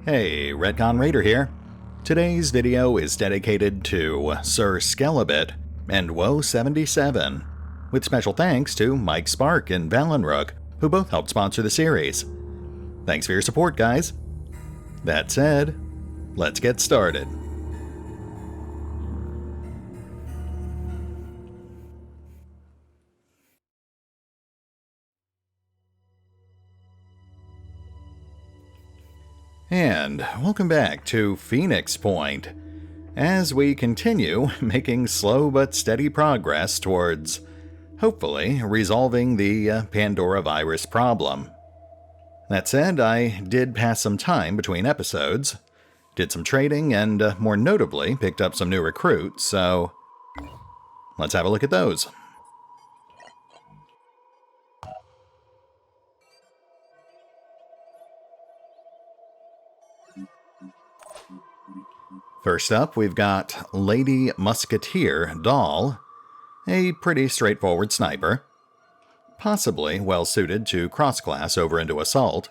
Hey, RetconRaider here. Today's video is dedicated to Sir Skelibate and Woe77, with special thanks to Mike Spark and Valinrook, who both helped sponsor the series. Thanks for your support, guys. That said, let's get started. And welcome back to Phoenix Point, as we continue making slow but steady progress towards, hopefully, resolving the Pandora virus problem. That said, I did pass some time between episodes, did some trading, and more notably, picked up some new recruits, so let's have a look at those. First up, we've got Lady Musketeer Doll, a pretty straightforward sniper, possibly well-suited to cross-class over into Assault,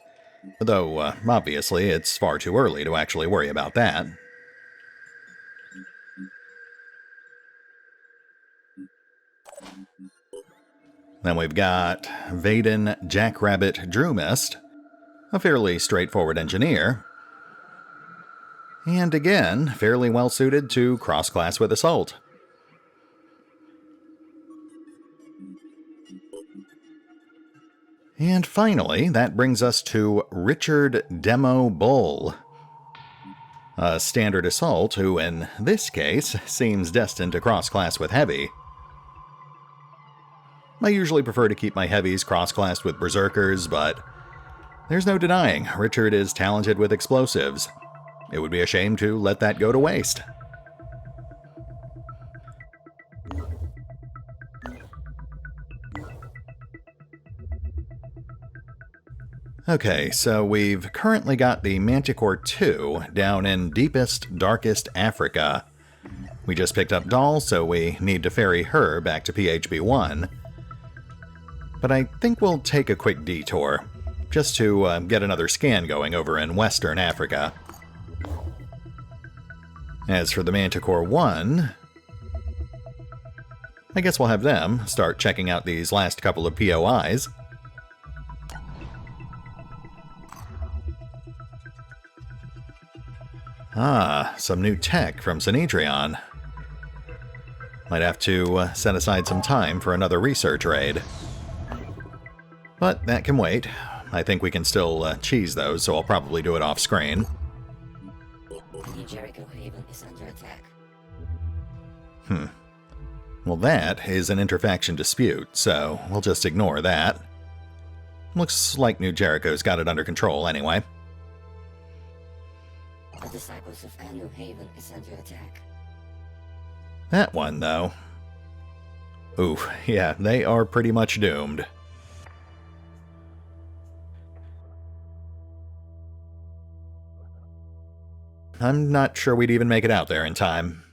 though obviously it's far too early to actually worry about that. Then we've got Vaden Jackrabbit Drewmist, a fairly straightforward engineer, and again, fairly well-suited to cross-class with Assault. And finally, that brings us to Richard Demo Bull, a standard Assault who, in this case, seems destined to cross-class with Heavy. I usually prefer to keep my Heavies cross-classed with Berserkers, but there's no denying Richard is talented with explosives. It would be a shame to let that go to waste. Okay, so we've currently got the Manticore 2 down in deepest, darkest Africa. We just picked up Doll, so we need to ferry her back to PHB 1. But I think we'll take a quick detour, just to get another scan going over in Western Africa. As for the Manticore 1, I guess we'll have them start checking out these last couple of POIs. Ah, some new tech from Sanedrion. Might have to set aside some time for another research raid. But that can wait. I think we can still cheese those, so I'll probably do it off screen. Jericho Haven is under attack. Well, that is an interfaction dispute, so we'll just ignore that. Looks like New Jericho's got it under control anyway. The Disciples of Anu Haven is under attack. That one, though. Oof, yeah, they are pretty much doomed. I'm not sure we'd even make it out there in time.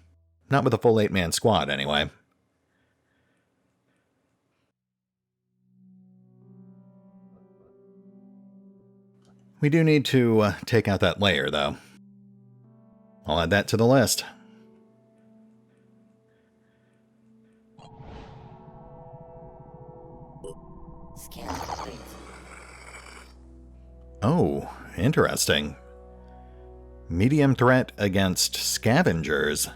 Not with a full 8-man squad, anyway. We do need to take out that layer, though. I'll add that to the list. Skelibate. Oh, interesting. Medium threat against scavengers.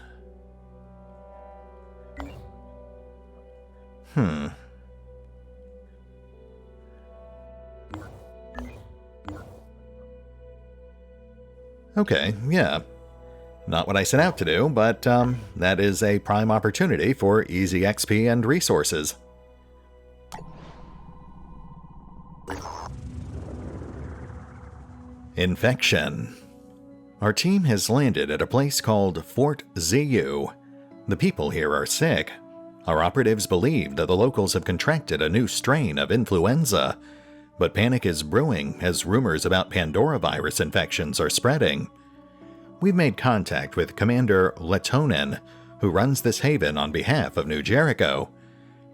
Okay, yeah. Not what I set out to do, but that is a prime opportunity for easy XP and resources. Infection. Our team has landed at a place called Fort ZU. The people here are sick. Our operatives believe that the locals have contracted a new strain of influenza, but panic is brewing as rumors about Pandora virus infections are spreading. We've made contact with Commander Letonin, who runs this haven on behalf of New Jericho.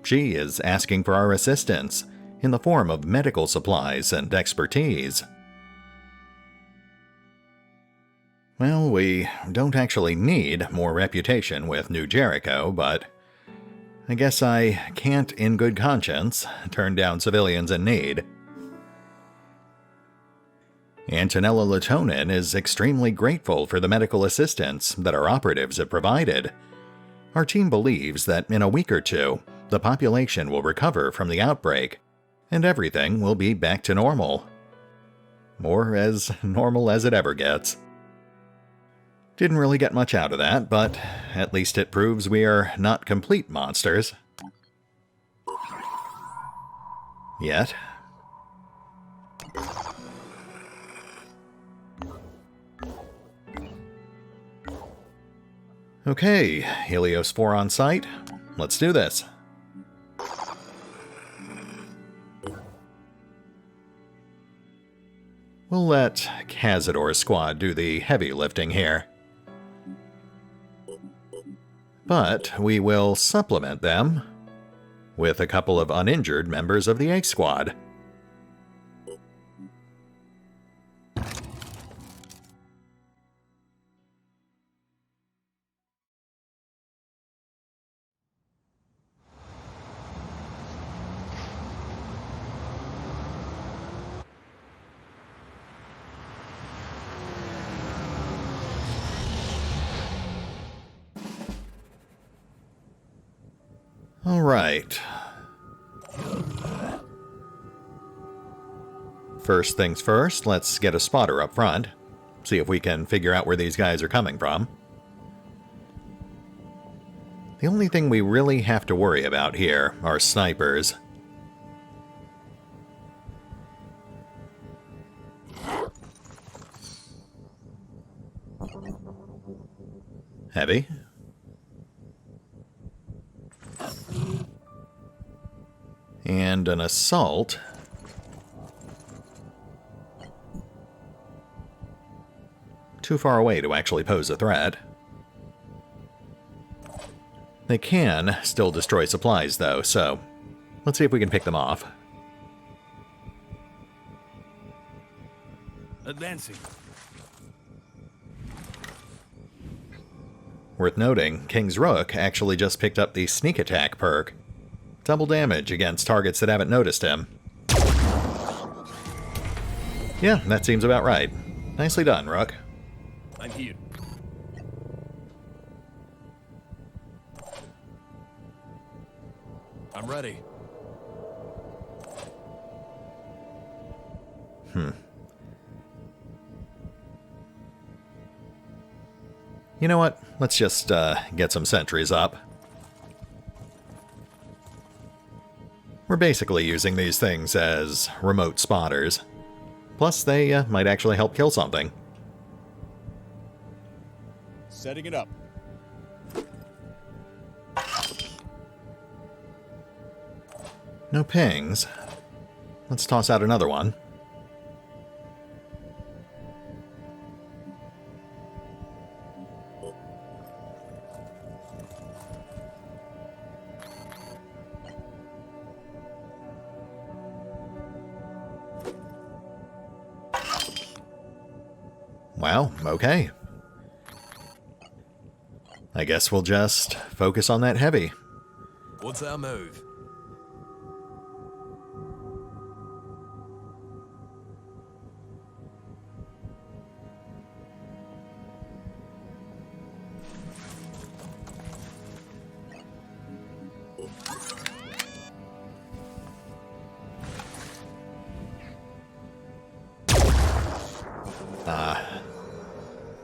She is asking for our assistance in the form of medical supplies and expertise. Well, we don't actually need more reputation with New Jericho, but I guess I can't in good conscience turn down civilians in need. Antonella Latonin is extremely grateful for the medical assistance that our operatives have provided. Our team believes that in a week or two, the population will recover from the outbreak, and everything will be back to normal. Or as normal as it ever gets. Didn't really get much out of that, but at least it proves we are not complete monsters. Yet. Okay, Helios 4 on site. Let's do this. We'll let Cazador's squad do the heavy lifting here. But we will supplement them with a couple of uninjured members of the A Squad. All right. First things first, let's get a spotter up front. See if we can figure out where these guys are coming from. The only thing we really have to worry about here are snipers. Heavy. And an assault. Too far away to actually pose a threat. They can still destroy supplies, though, so let's see if we can pick them off. Advancing. Worth noting, King's Rook actually just picked up the sneak attack perk. Double damage against targets that haven't noticed him. Yeah, that seems about right. Nicely done, Rook. I'm here. I'm ready. You know what? Let's just get some sentries up. We're basically using these things as remote spotters. Plus, they might actually help kill something. Setting it up. No pings. Let's toss out another one. Wow, okay. I guess we'll just focus on that heavy. What's our move?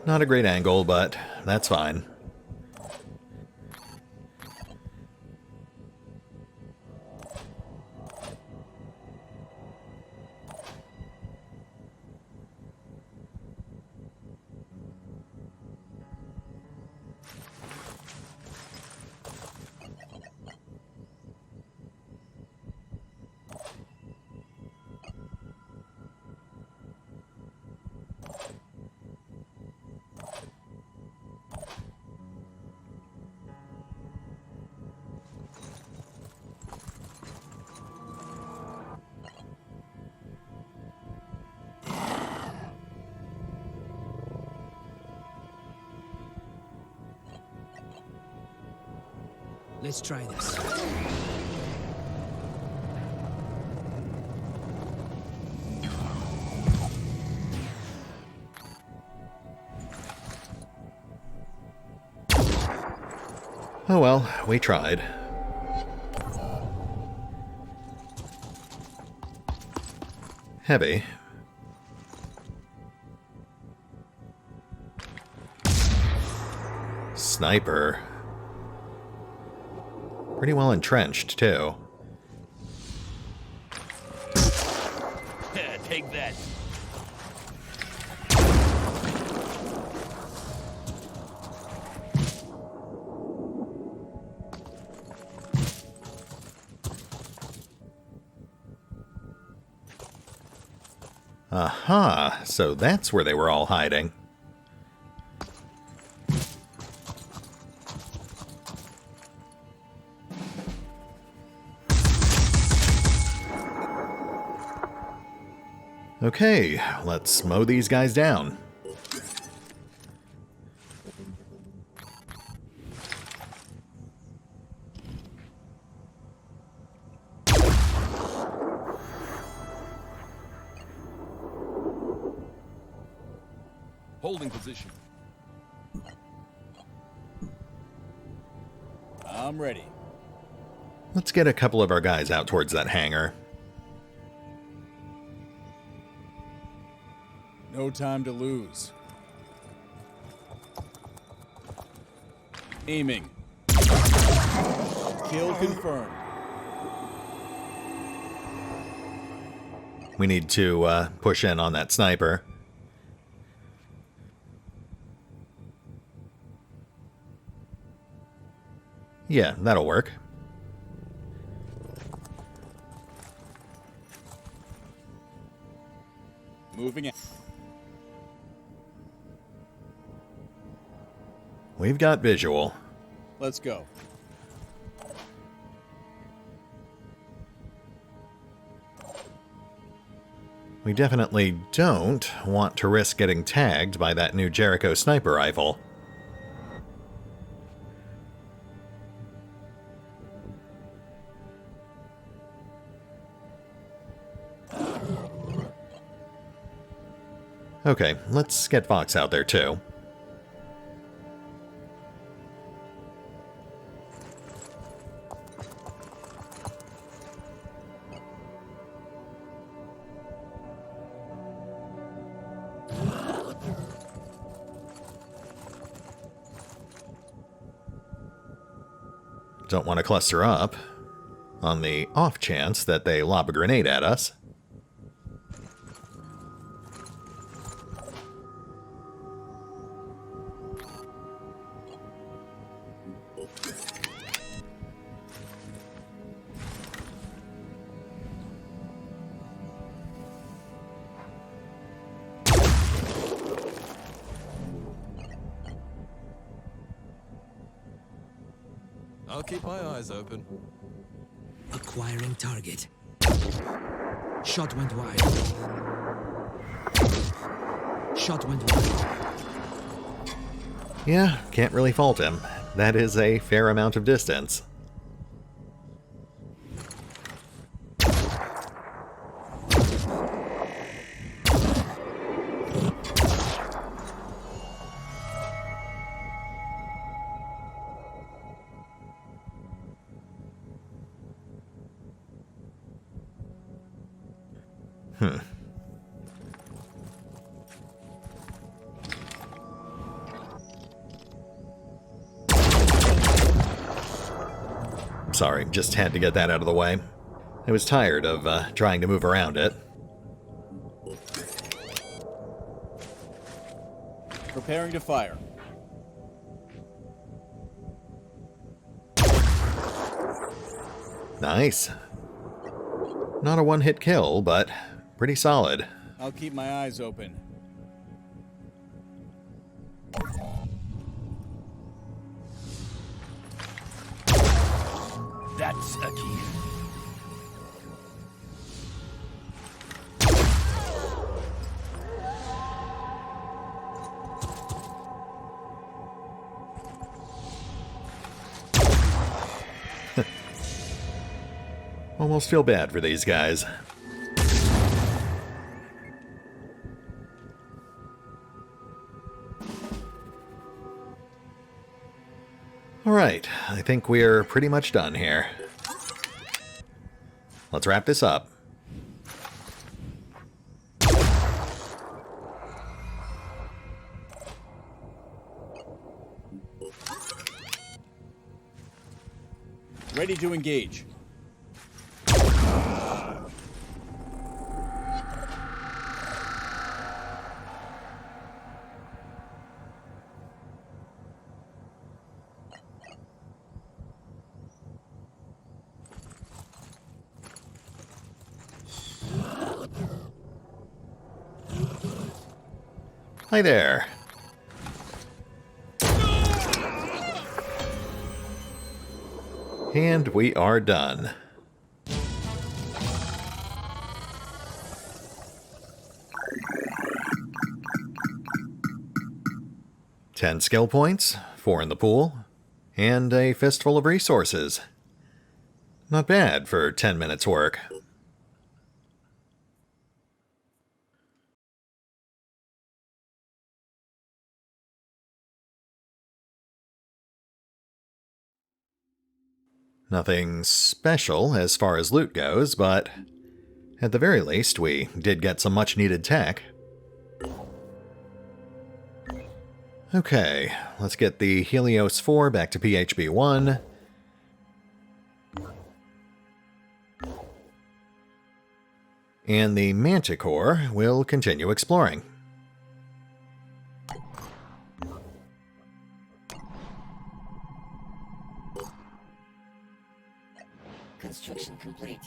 Not a great angle, but that's fine. Let's try this. Oh well, we tried. Heavy. Sniper. Pretty well entrenched, too. Yeah, take that. Aha, so that's where they were all hiding. Okay, let's mow these guys down. Holding position. I'm ready. Let's get a couple of our guys out towards that hangar. No time to lose. Aiming. Kill confirmed. We need to push in on that sniper. Yeah, that'll work. Moving in. We've got visual. Let's go. We definitely don't want to risk getting tagged by that new Jericho sniper rifle. Okay, let's get Fox out there too. Don't want to cluster up, on the off chance that they lob a grenade at us. I'll keep my eyes open. Acquiring target. Shot went wide. Shot went wide. Yeah, can't really fault him. That is a fair amount of distance. Sorry, just had to get that out of the way. I was tired of trying to move around it. Preparing to fire. Nice. Not a one-hit kill, but pretty solid. I'll keep my eyes open. That's a key. Almost feel bad for these guys. Alright, I think we're pretty much done here. Let's wrap this up. Ready to engage. Hi there. And we are done. Ten skill points, 4 in the pool, and a fistful of resources. Not bad for 10 minutes work. Nothing special as far as loot goes, but at the very least, we did get some much-needed tech. Okay, let's get the Helios 4 back to PHB 1. And the Manticore will continue exploring. Construction complete.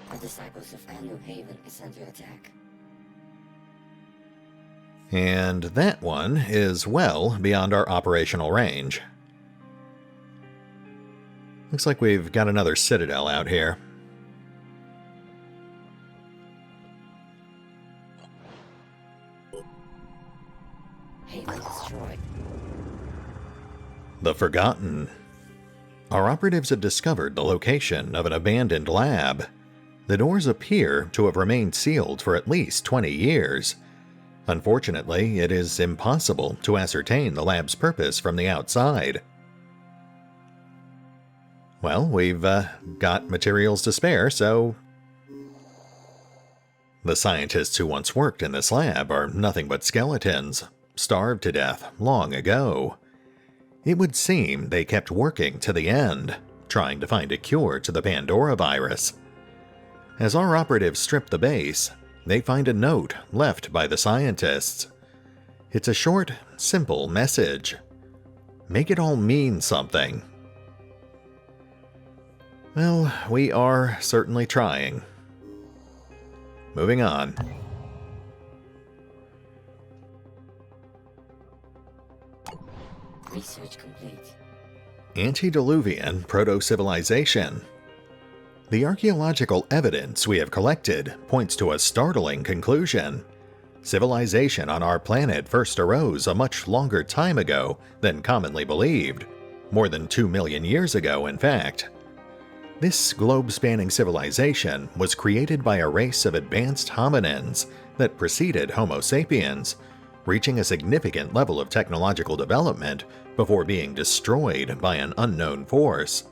The disciples of Haven is under attack. And that one is well beyond our operational range. Looks like we've got another citadel out here. Haven destroyed. The Forgotten. Our operatives have discovered the location of an abandoned lab. The doors appear to have remained sealed for at least 20 years. Unfortunately, it is impossible to ascertain the lab's purpose from the outside. Well, we've got materials to spare, so... The scientists who once worked in this lab are nothing but skeletons, starved to death long ago. It would seem they kept working to the end, trying to find a cure to the Pandora virus. As our operatives strip the base, they find a note left by the scientists. It's a short, simple message. Make it all mean something. Well, we are certainly trying. Moving on. Research complete. Antediluvian proto-civilization. The archaeological evidence we have collected points to a startling conclusion. Civilization on our planet first arose a much longer time ago than commonly believed. More than 2 million years ago, in fact. This globe-spanning civilization was created by a race of advanced hominins that preceded Homo sapiens, reaching a significant level of technological development before being destroyed by an unknown force.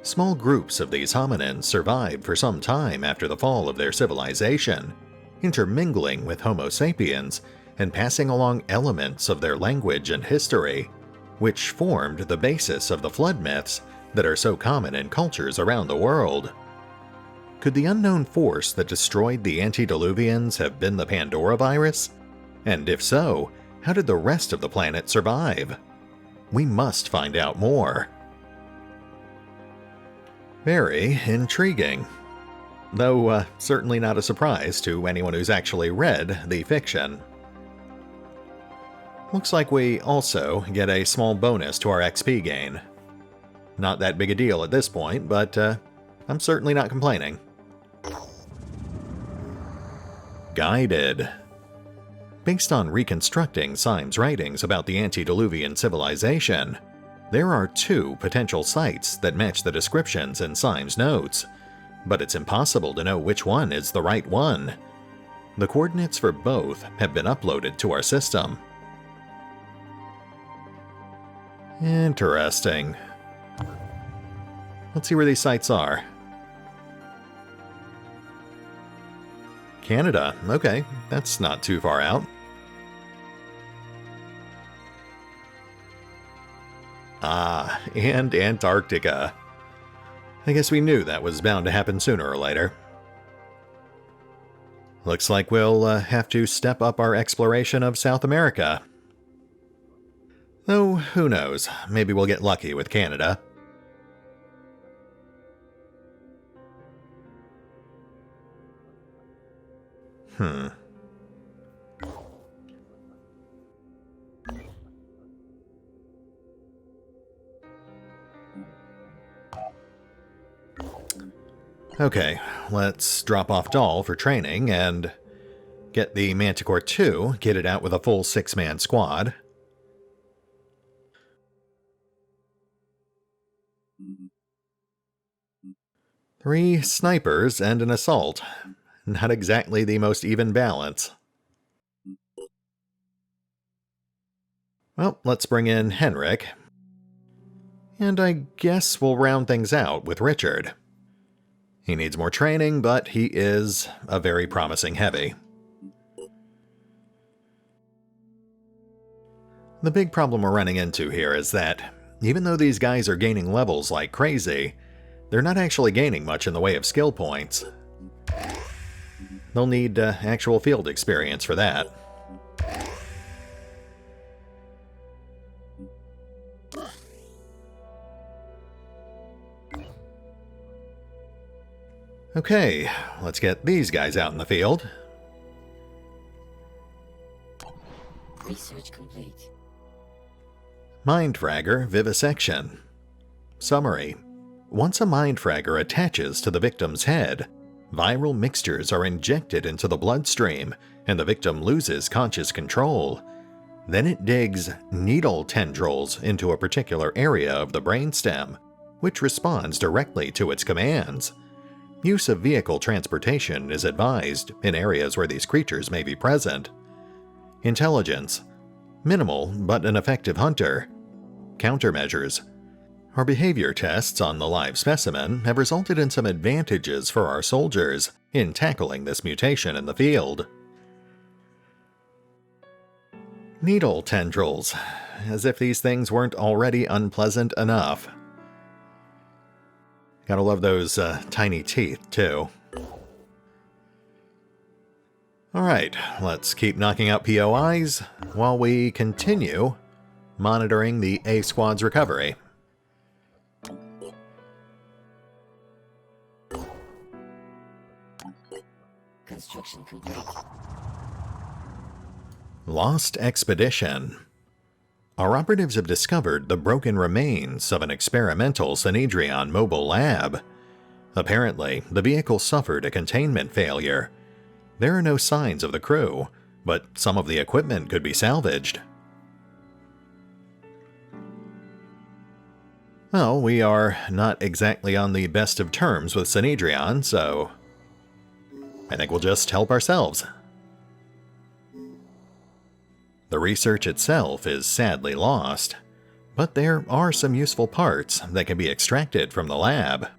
Small groups of these hominins survived for some time after the fall of their civilization, intermingling with Homo sapiens and passing along elements of their language and history, which formed the basis of the flood myths that are so common in cultures around the world. Could the unknown force that destroyed the antediluvians have been the Pandora virus? And if so, how did the rest of the planet survive? We must find out more. Very intriguing. Though certainly not a surprise to anyone who's actually read the fiction. Looks like we also get a small bonus to our XP gain. Not that big a deal at this point, but I'm certainly not complaining. Guided. Based on reconstructing Syme's writings about the antediluvian civilization, there are 2 potential sites that match the descriptions in Syme's notes, but it's impossible to know which one is the right one. The coordinates for both have been uploaded to our system. Interesting. Let's see where these sites are. Canada, okay, that's not too far out. Ah, and Antarctica. I guess we knew that was bound to happen sooner or later. Looks like we'll have to step up our exploration of South America. Though, who knows, maybe we'll get lucky with Canada. Okay, let's drop off Doll for training and get the Manticore 2 kitted out with a full 6-man squad. Three snipers and an assault. Not exactly the most even balance. Well, let's bring in Henrik. And I guess we'll round things out with Richard. He needs more training, but he is a very promising heavy. The big problem we're running into here is that, even though these guys are gaining levels like crazy, they're not actually gaining much in the way of skill points. They'll need actual field experience for that. Okay, let's get these guys out in the field. Research complete. Mindfragger Vivisection. Summary. Once a Mindfragger attaches to the victim's head, viral mixtures are injected into the bloodstream and the victim loses conscious control. Then it digs needle tendrils into a particular area of the brainstem, which responds directly to its commands. Use of vehicle transportation is advised in areas where these creatures may be present. Intelligence. Minimal, but an effective hunter. Countermeasures. Our behavior tests on the live specimen have resulted in some advantages for our soldiers in tackling this mutation in the field. Needle tendrils. As if these things weren't already unpleasant enough. Gotta love those tiny teeth, too. Alright, let's keep knocking out POIs while we continue monitoring the A Squad's recovery. Construction complete. Lost Expedition. Our operatives have discovered the broken remains of an experimental Synedrion mobile lab. Apparently, the vehicle suffered a containment failure. There are no signs of the crew, but some of the equipment could be salvaged. Well, we are not exactly on the best of terms with Synedrion, so I think we'll just help ourselves. The research itself is sadly lost, but there are some useful parts that can be extracted from the lab.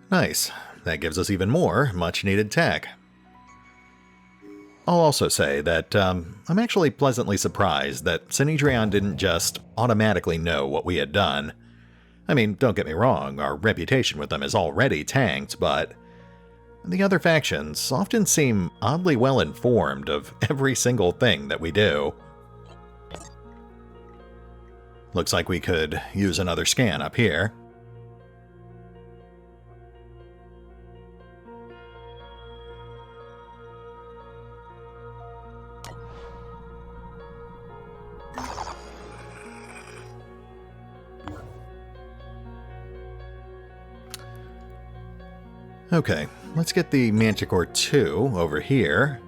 Nice, that gives us even more much-needed tech. I'll also say that I'm actually pleasantly surprised that Synedrion didn't just automatically know what we had done. I mean, don't get me wrong, our reputation with them is already tanked, but the other factions often seem oddly well informed of every single thing that we do. Looks like we could use another scan up here. Okay, let's get the Manticore 2 over here,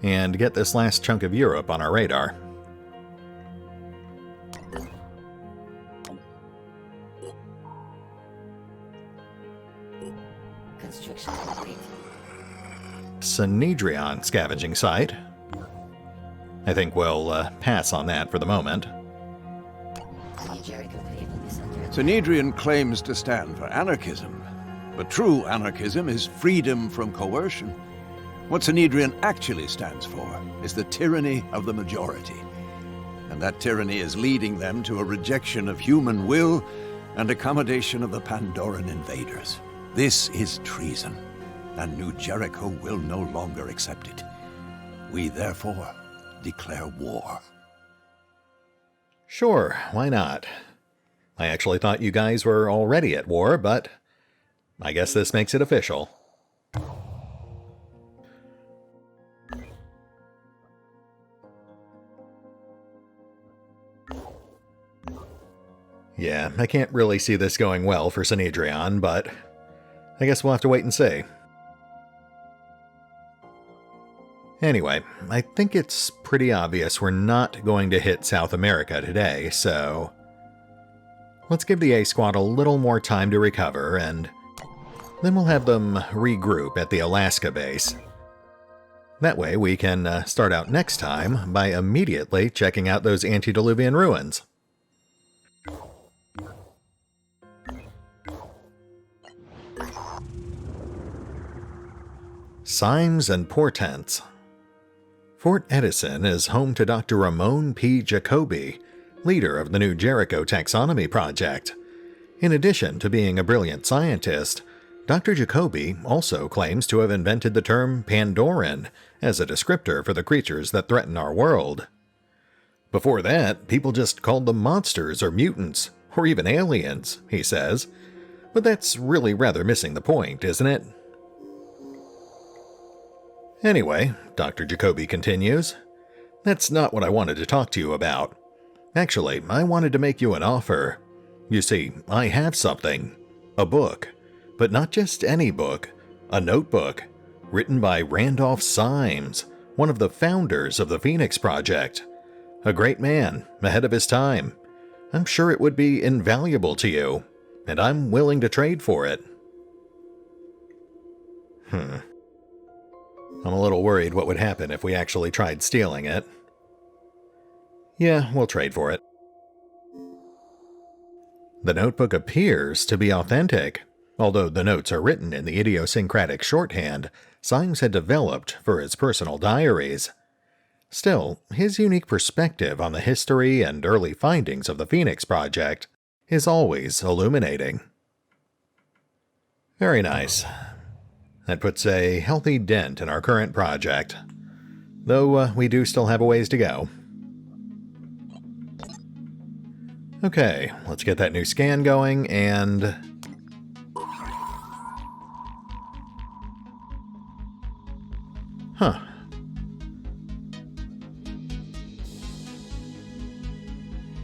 and get this last chunk of Europe on our radar. Construction complete. Sanhedrian scavenging site. I think we'll pass on that for the moment. The new Jericho Haven is under attack. Sanhedrian claims to stand for anarchism, but true anarchism is freedom from coercion. What Sanhedrian actually stands for is the tyranny of the majority. And that tyranny is leading them to a rejection of human will and accommodation of the Pandoran invaders. This is treason, and New Jericho will no longer accept it. We therefore declare war. Sure, why not? I actually thought you guys were already at war, but I guess this makes it official. Yeah, I can't really see this going well for Sanhedrian, but I guess we'll have to wait and see. Anyway, I think it's pretty obvious we're not going to hit South America today, so let's give the A Squad a little more time to recover, and then we'll have them regroup at the Alaska base. That way we can start out next time by immediately checking out those antediluvian ruins. Signs and Portents. Fort Edison is home to Dr. Ramon P. Jacoby, leader of the New Jericho Taxonomy Project. In addition to being a brilliant scientist, Dr. Jacoby also claims to have invented the term Pandoran as a descriptor for the creatures that threaten our world. Before that, people just called them monsters or mutants, or even aliens, he says. But that's really rather missing the point, isn't it? Anyway, Dr. Jacoby continues, that's not what I wanted to talk to you about. Actually, I wanted to make you an offer. You see, I have something. A book. But not just any book. A notebook. Written by Randolph Symes, one of the founders of the Phoenix Project. A great man, ahead of his time. I'm sure it would be invaluable to you, and I'm willing to trade for it. I'm a little worried what would happen if we actually tried stealing it. Yeah, we'll trade for it. The notebook appears to be authentic, although the notes are written in the idiosyncratic shorthand Symes had developed for his personal diaries. Still, his unique perspective on the history and early findings of the Phoenix Project is always illuminating. Very nice. That puts a healthy dent in our current project, though we do still have a ways to go. Okay, let's get that new scan going, and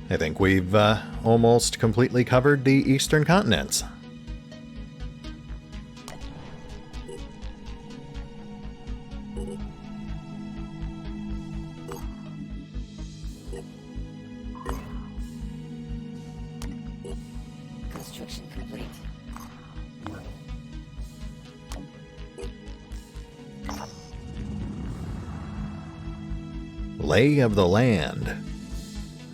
I think we've almost completely covered the eastern continents. Construction complete. Lay of the Land.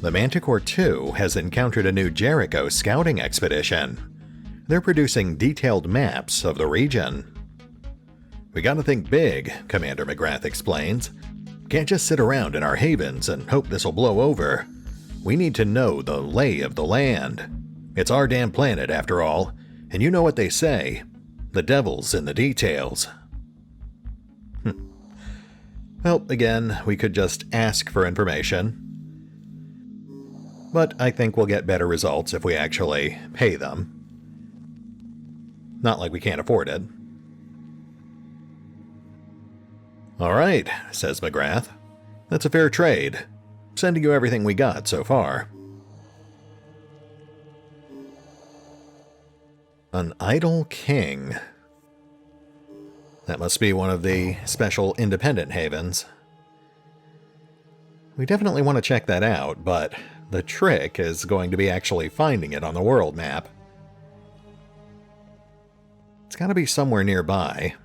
The Manticore II has encountered a new Jericho scouting expedition. They're producing detailed maps of the region. We gotta think big, Commander McGrath explains. Can't just sit around in our havens and hope this'll blow over. We need to know the lay of the land. It's our damn planet, after all, and you know what they say. The devil's in the details. Well, again, we could just ask for information. But I think we'll get better results if we actually pay them. Not like we can't afford it. All right, says McGrath. That's a fair trade. Sending you everything we got so far. An idle king. That must be one of the special independent havens. We definitely want to check that out, but the trick is going to be actually finding it on the world map. It's got to be somewhere nearby.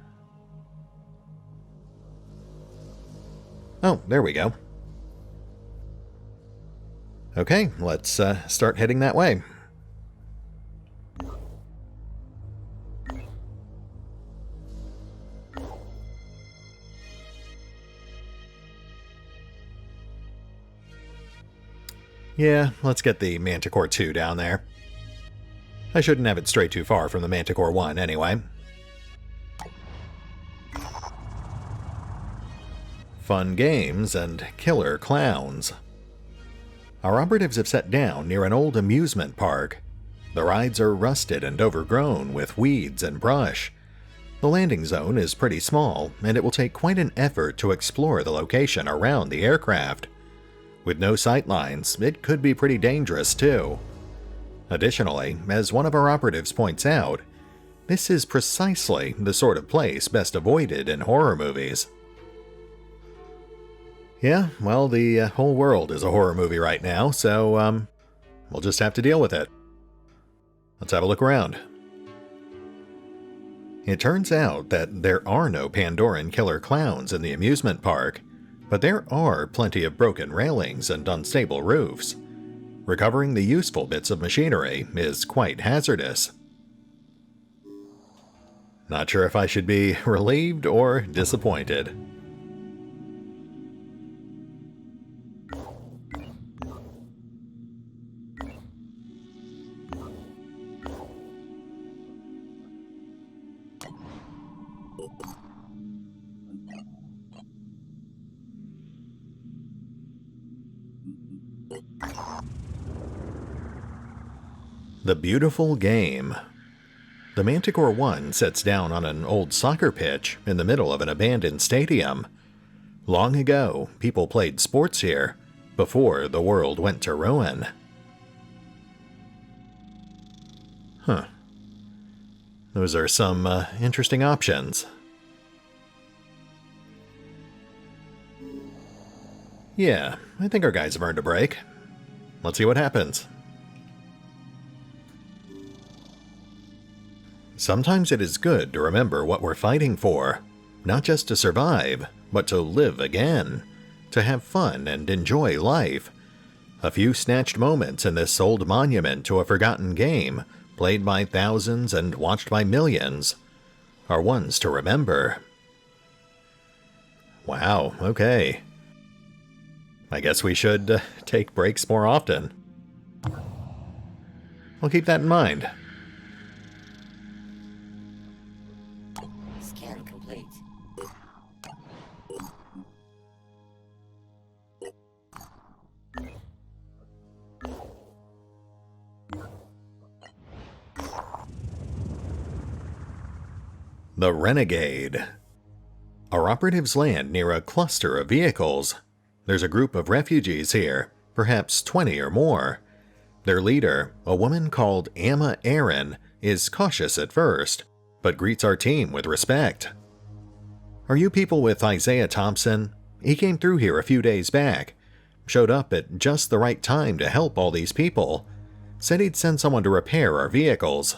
Oh, there we go. Okay, let's start heading that way. Yeah, let's get the Manticore 2 down there. I shouldn't have it stray too far from the Manticore 1 anyway. Fun games and killer clowns. Our operatives have set down near an old amusement park. The rides are rusted and overgrown with weeds and brush. The landing zone is pretty small, and it will take quite an effort to explore the location around the aircraft. With no sightlines, it could be pretty dangerous too. Additionally, as one of our operatives points out, this is precisely the sort of place best avoided in horror movies. Yeah, well, the whole world is a horror movie right now, so we'll just have to deal with it. Let's have a look around. It turns out that there are no Pandoran killer clowns in the amusement park, but there are plenty of broken railings and unstable roofs. Recovering the useful bits of machinery is quite hazardous. Not sure if I should be relieved or disappointed. The beautiful game. The Manticore 1 sets down on an old soccer pitch in the middle of an abandoned stadium. Long ago, people played sports here, before the world went to ruin. Huh. Those are some interesting options. Yeah, I think our guys have earned a break. Let's see what happens. Sometimes it is good to remember what we're fighting for, not just to survive, but to live again, to have fun and enjoy life. A few snatched moments in this old monument to a forgotten game, played by thousands and watched by millions, are ones to remember. Wow, okay. I guess we should take breaks more often. I'll keep that in mind. Scan complete. The Renegade. Our operatives land near a cluster of vehicles. There's a group of refugees here, perhaps 20 or more. Their leader, a woman called Amma Aaron, is cautious at first, but greets our team with respect. Are you people with Isaiah Thompson? He came through here a few days back, showed up at just the right time to help all these people, said he'd send someone to repair our vehicles.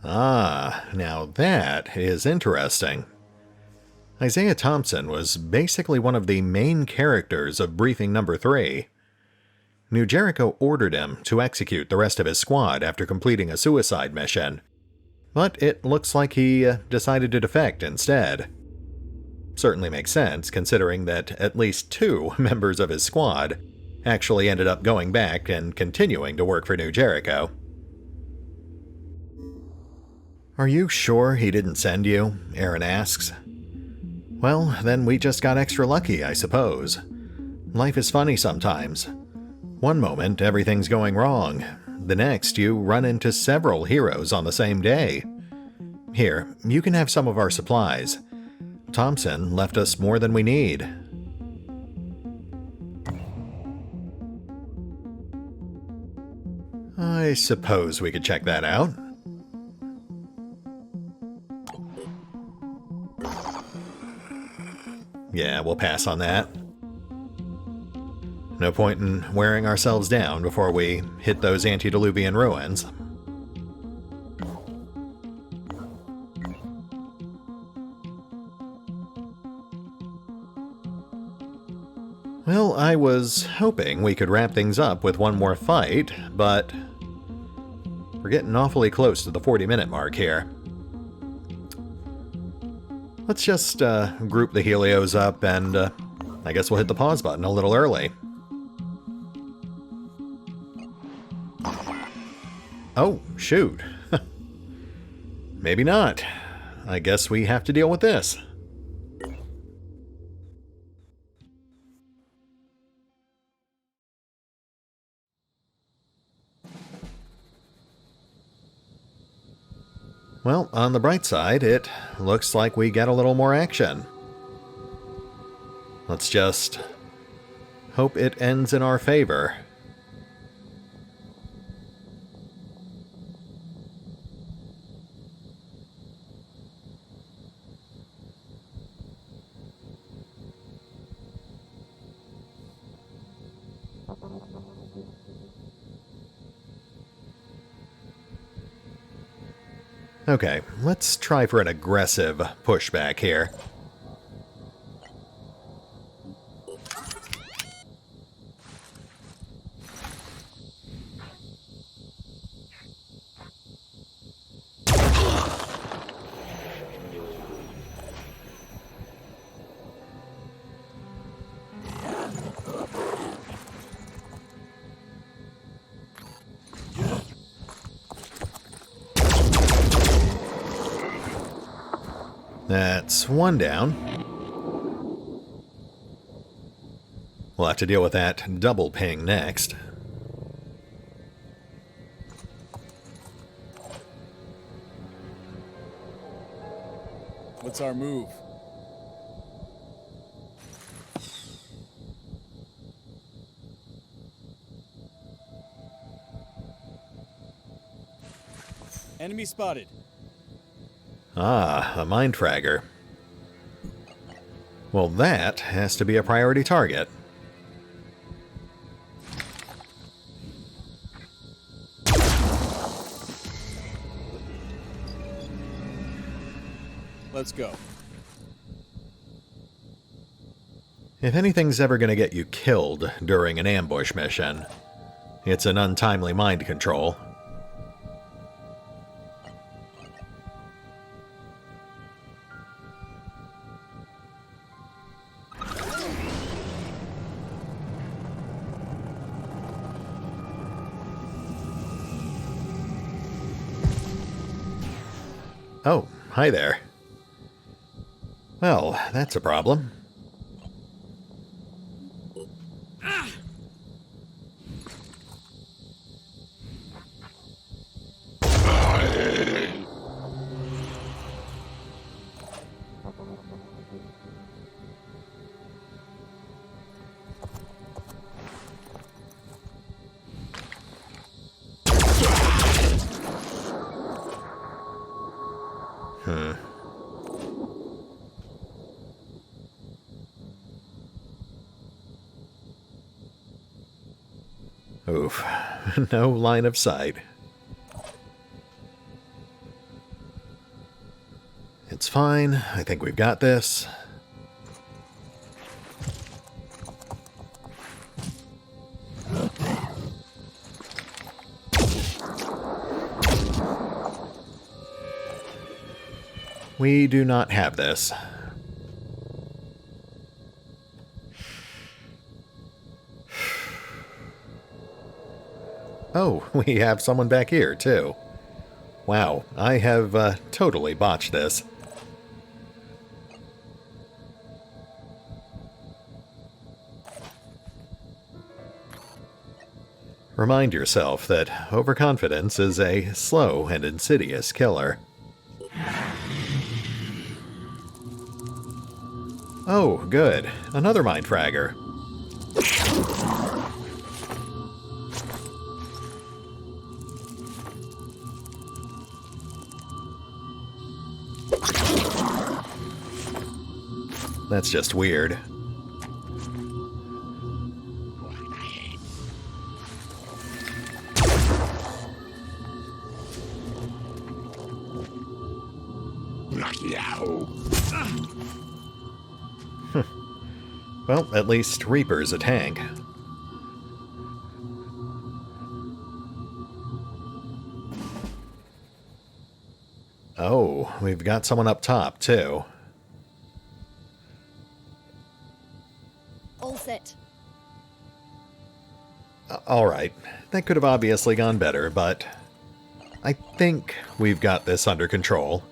Ah, now that is interesting. Isaiah Thompson was basically one of the main characters of Briefing Number 3. New Jericho ordered him to execute the rest of his squad after completing a suicide mission, but it looks like he decided to defect instead. Certainly makes sense, considering that at least 2 members of his squad actually ended up going back and continuing to work for New Jericho. Are you sure he didn't send you? Aaron asks. Well, then we just got extra lucky, I suppose. Life is funny sometimes. One moment, everything's going wrong. The next, you run into several heroes on the same day. Here, you can have some of our supplies. Thompson left us more than we need. I suppose we could check that out. Yeah, we'll pass on that. No point in wearing ourselves down before we hit those antediluvian ruins. Well, I was hoping we could wrap things up with one more fight, but we're getting awfully close to the 40-minute mark here. Let's just group the Helios up and I guess we'll hit the pause button a little early. Oh, shoot. Maybe not. I guess we have to deal with this. Well, on the bright side, it looks like we get a little more action. Let's just hope it ends in our favor. Okay, let's try for an aggressive pushback here. That's one down. We'll have to deal with that double ping next. What's our move? Enemy spotted. Ah, a mind fragger. Well, that has to be a priority target. Let's go. If anything's ever going to get you killed during an ambush mission, it's an untimely mind control. Oh, hi there. Well, that's a problem. Oof. No line of sight. It's fine. I think we've got this. We do not have this. Oh, we have someone back here, too. Wow, I have totally botched this. Remind yourself that overconfidence is a slow and insidious killer. Oh, good. Another mind fragger. That's just weird. Well, at least Reaper's a tank. Oh, we've got someone up top, too. All set. Alright, that could have obviously gone better, but I think we've got this under control.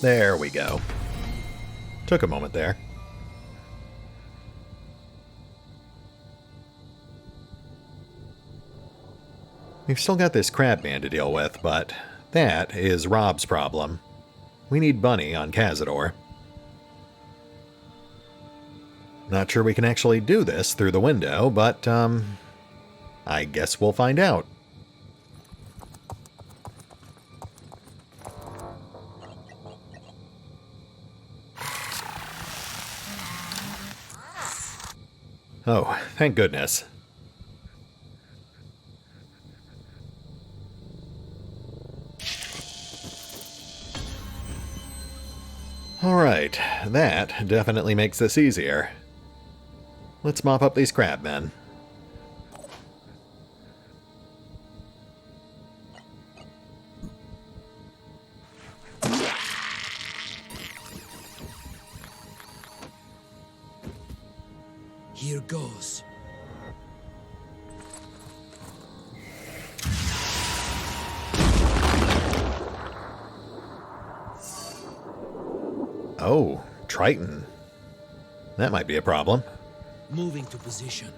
There we go. Took a moment there. We've still got this crabman to deal with, but that is Rob's problem. We need Bunny on Cazador. Not sure we can actually do this through the window, but, I guess we'll find out. Oh, thank goodness. Alright, that definitely makes this easier. Let's mop up these crabmen. Here goes. Oh, Triton. That might be a problem. Moving to position.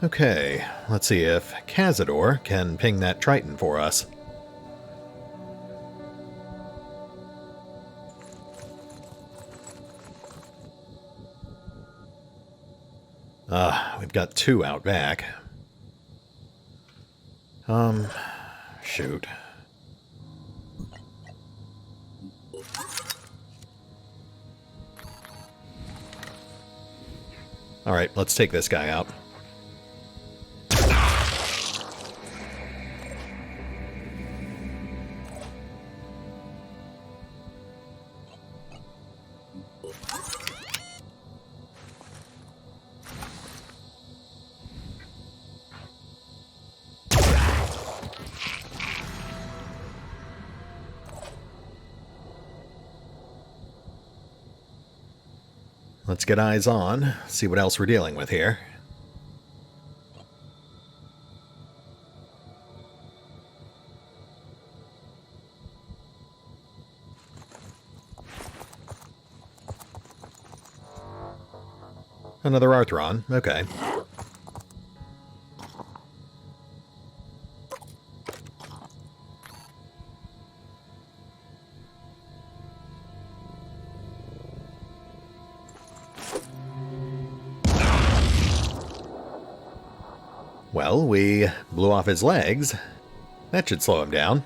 Okay, let's see if Cazador can ping that Triton for us. We've got two out back. Shoot. Alright, let's take this guy out. Let's get eyes on, see what else we're dealing with here. Another Arthron, okay. Well, we blew off his legs. That should slow him down.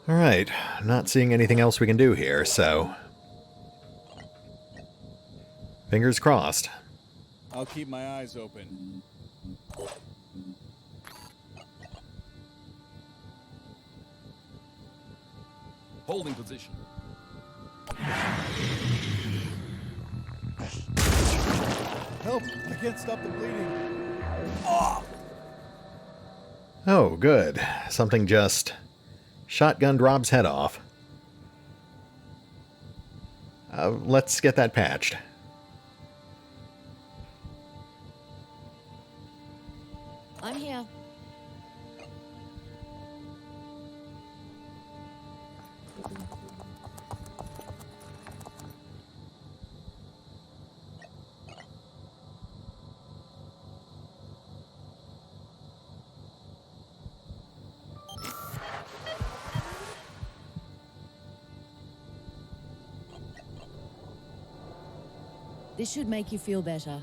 Alright, not seeing anything else we can do here, so... fingers crossed. I'll keep my eyes open. Holding position. Help! I can't stop the bleeding. Oh, good. Something just shotgunned Rob's head off. Let's get that patched. I'm here. This should make you feel better.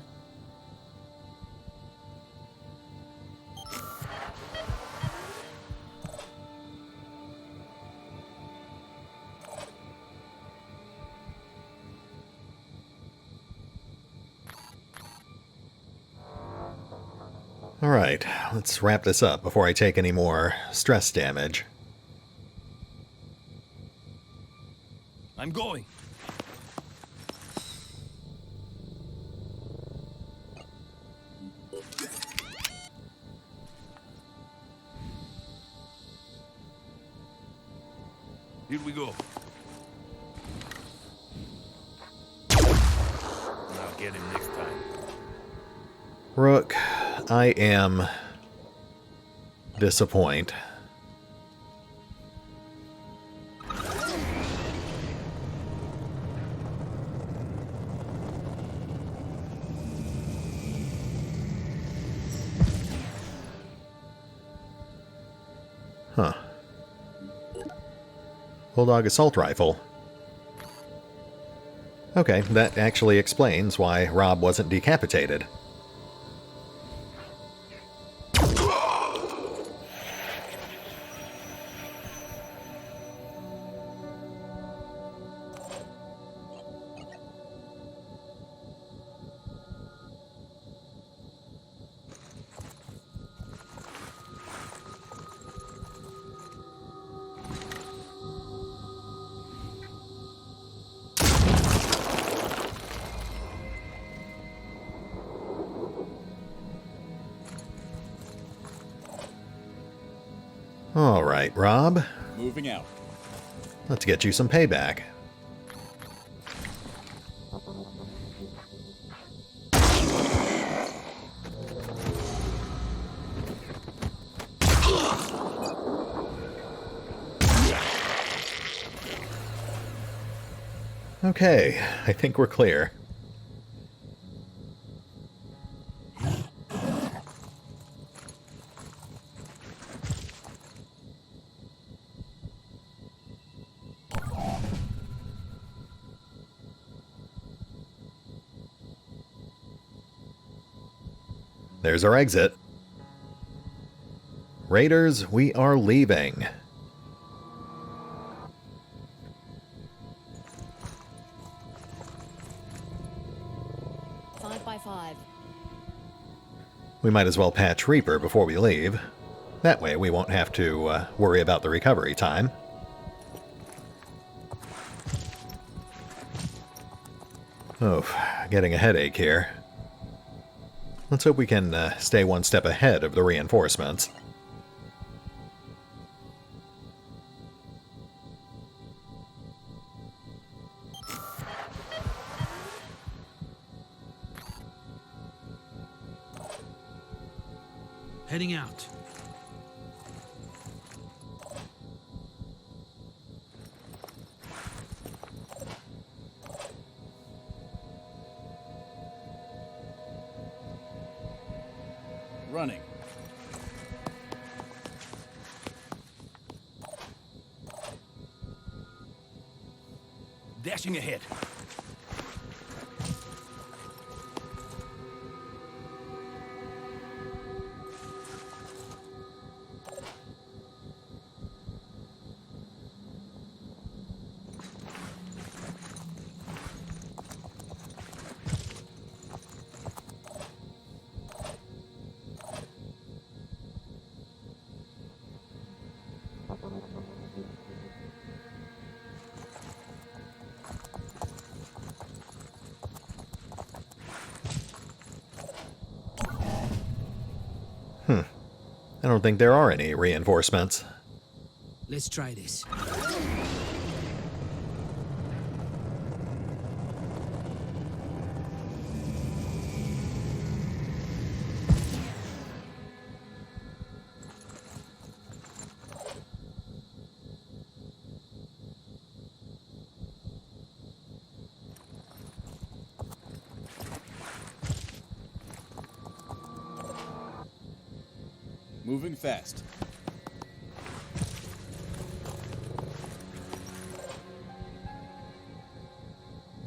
Alright, let's wrap this up before I take any more stress damage. I'm going. Here we go. I'll get him next time. Rook, I am disappointed. Huh. Bulldog assault rifle. Okay, that actually explains why Rob wasn't decapitated. All right, Rob. Moving out. Let's get you some payback. Okay, I think we're clear. There's our exit. Raiders, we are leaving. By 5. We might as well patch Reaper before we leave. That way we won't have to worry about the recovery time. Oh, getting a headache here. Let's hope we can stay one step ahead of the reinforcements. Heading out. Running. Dashing ahead. I don't think there are any reinforcements. Let's try this. Moving fast.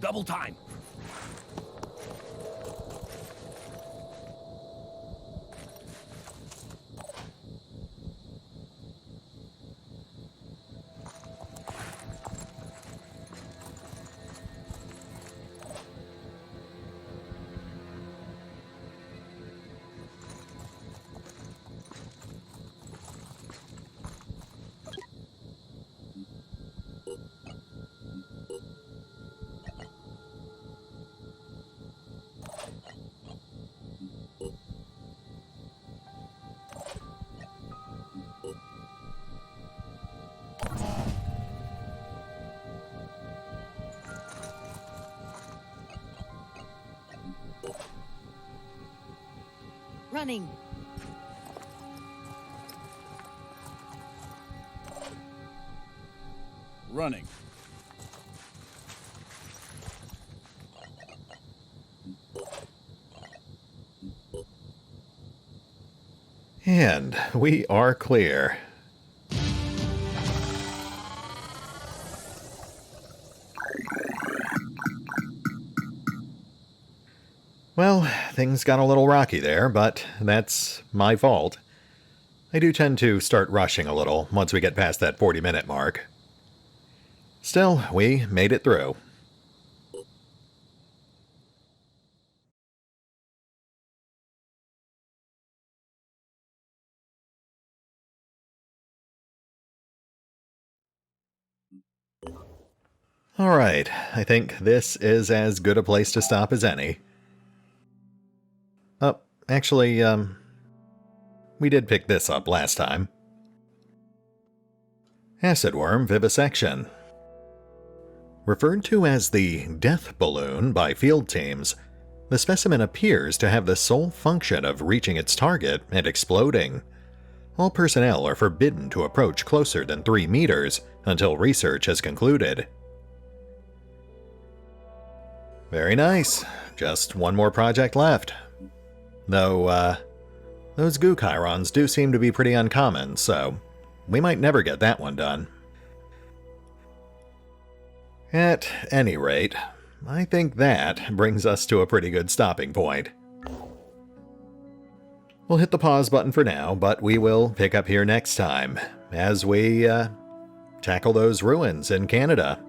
Double time. Running. Running. And we are clear. Well, things got a little rocky there, but that's my fault. I do tend to start rushing a little once we get past that 40-minute mark. Still, we made it through. Alright, I think this is as good a place to stop as any. Oh, actually, we did pick this up last time. Acid worm vivisection. Referred to as the death balloon by field teams, the specimen appears to have the sole function of reaching its target and exploding. All personnel are forbidden to approach closer than 3 meters until research has concluded. Very nice. Just one more project left. Though, those goo chirons do seem to be pretty uncommon, so we might never get that one done. At any rate, I think that brings us to a pretty good stopping point. We'll hit the pause button for now, but we will pick up here next time as we tackle those ruins in Canada.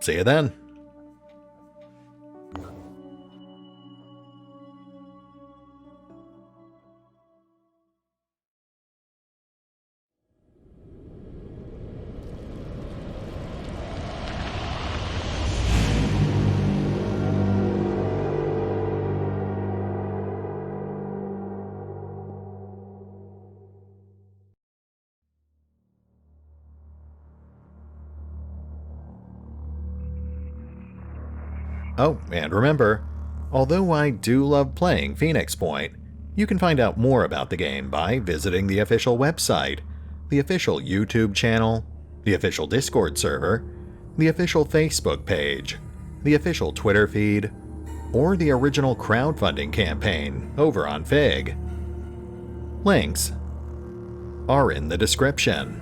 See you then. Oh, and remember, although I do love playing Phoenix Point, you can find out more about the game by visiting the official website, the official YouTube channel, the official Discord server, the official Facebook page, the official Twitter feed, or the original crowdfunding campaign over on Fig. Links are in the description.